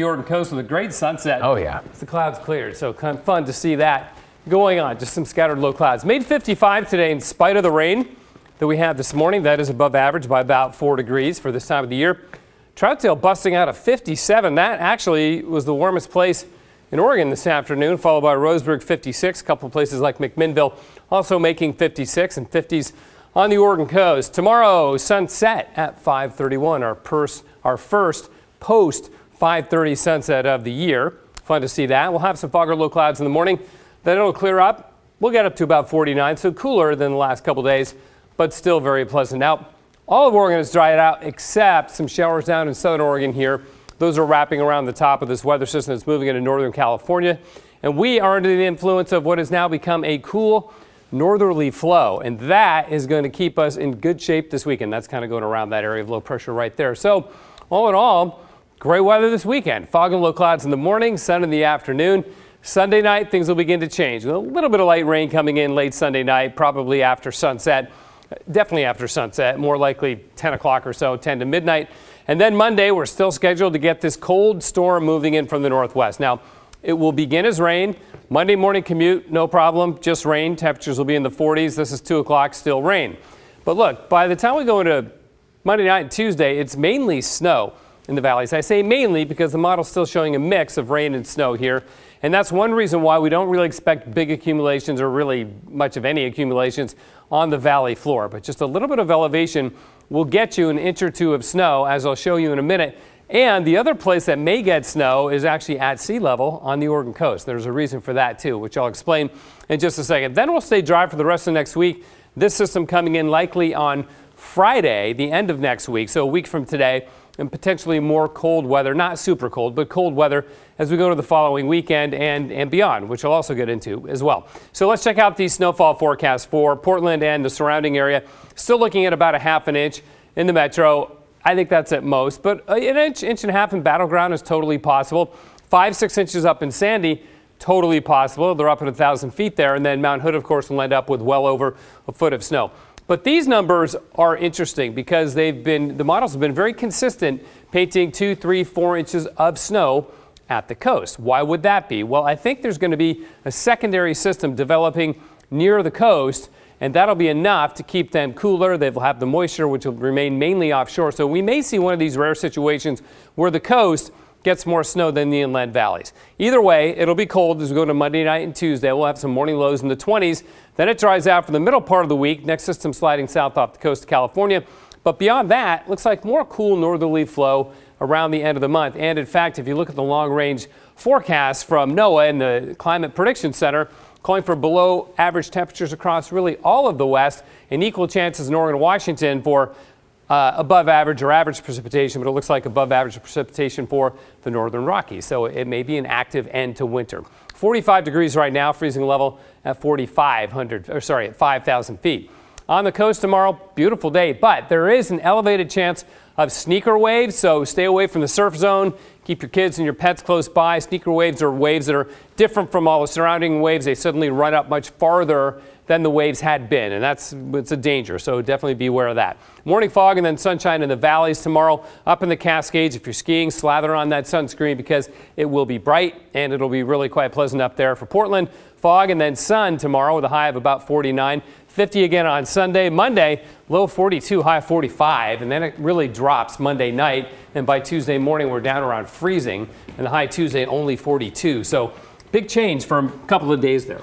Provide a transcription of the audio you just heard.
The Oregon coast with a great sunset. Oh, yeah. The clouds cleared, so kind of fun to see that going on. Just some scattered low clouds. Made 55 today in spite of the rain that we had this morning. That is above average by about 4 degrees for this time of the year. Troutdale busting out a 57. That actually was the warmest place in Oregon this afternoon, followed by Roseburg 56. A couple of places like McMinnville also making 56 and 50s on the Oregon coast. Tomorrow, sunset at 5:31. Our first post 5:30 sunset of the year. Fun to see that. We'll have some fog or low clouds in the morning. Then it'll clear up. We'll get up to about 49, so cooler than the last couple days, but still very pleasant. Now, all of Oregon is dried out except some showers down in southern Oregon here. Those are wrapping around the top of this weather system that's moving into northern California. And we are under the influence of what has now become a cool northerly flow. And that is going to keep us in good shape this weekend. That's kind of going around that area of low pressure right there. So all in all, great weather this weekend. Fog and low clouds in the morning, sun in the afternoon. Sunday night, things will begin to change. A little bit of light rain coming in late Sunday night, probably after sunset. Definitely after sunset, more likely 10 o'clock or so, 10 to midnight. And then Monday, we're still scheduled to get this cold storm moving in from the northwest. Now, it will begin as rain. Monday morning commute, no problem, just rain. Temperatures will be in the 40s. This is 2 o'clock, still rain. But look, by the time we go into Monday night and Tuesday, it's mainly snow in the valleys. I say mainly because the model's still showing a mix of rain and snow here. And that's one reason why we don't really expect big accumulations or really much of any accumulations on the valley floor. But just a little bit of elevation will get you an inch or two of snow, as I'll show you in a minute. And the other place that may get snow is actually at sea level on the Oregon coast. There's a reason for that too, which I'll explain in just a second. Then we'll stay dry for the rest of next week. This system coming in likely on Friday, the end of next week, so a week from today, and potentially more cold weather, not super cold, but cold weather as we go to the following weekend and beyond, which I'll also get into as well. So let's check out the snowfall forecast for Portland and the surrounding area. Still looking at about a half an inch in the metro. I think that's at most, but an inch and a half in Battleground is totally possible. 5-6 inches up in Sandy, totally possible. They're up at 1,000 feet there, and then Mount Hood, of course, will end up with well over a foot of snow. But these numbers are interesting because the models have been very consistent, painting 2, 3, 4 inches of snow at the coast. Why would that be? Well, I think there's going to be a secondary system developing near the coast, and that'll be enough to keep them cooler. They'll have the moisture, which will remain mainly offshore. So we may see one of these rare situations where the coast gets more snow than the inland valleys. Either way, it'll be cold as we go to Monday night and Tuesday. We'll have some morning lows in the 20s. Then it dries out for the middle part of the week. Next system sliding south off the coast of California. But beyond that, looks like more cool northerly flow around the end of the month. And in fact, if you look at the long-range forecast from NOAA and the Climate Prediction Center, calling for below average temperatures across really all of the West and equal chances in Oregon and Washington for above average or average precipitation, but it looks like above average precipitation for the northern Rockies. So it may be an active end to winter. 45 degrees right now, freezing level at 5,000 feet. On the coast tomorrow, beautiful day, but there is an elevated chance of sneaker waves, so stay away from the surf zone. Keep your kids and your pets close by. Sneaker waves are waves that are different from all the surrounding waves. They suddenly run up much farther than the waves had been, and it's a danger, so definitely be aware of that. Morning fog and then sunshine in the valleys tomorrow. Up in the Cascades, if you're skiing, slather on that sunscreen because it will be bright and it'll be really quite pleasant up there. For Portland, fog and then sun tomorrow with a high of about 49. 50 again on Sunday. Monday, low 42, high 45, and then it really drops Monday night, and by Tuesday morning we're down around freezing, and the high Tuesday only 42. So big change from a couple of days there.